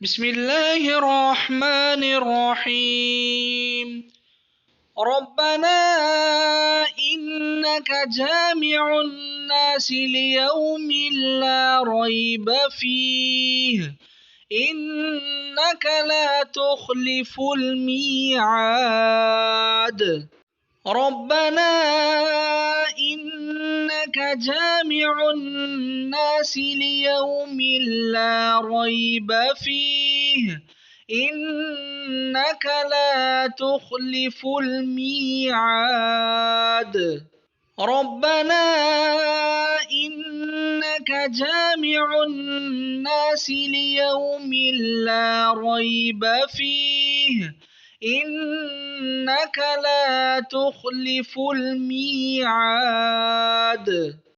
بسم الله الرحمن الرحيم. ربنا إنك جامع الناس ليوم لا ريب فيه إنك لا تخلف الميعاد. ربنا إنك جامع الناس ليوم لا ريب فيه إنك لا تخلف الميعاد. ربنا إنك جامع الناس ليوم لا ريب فيه إنك لا تخلف الميعاد.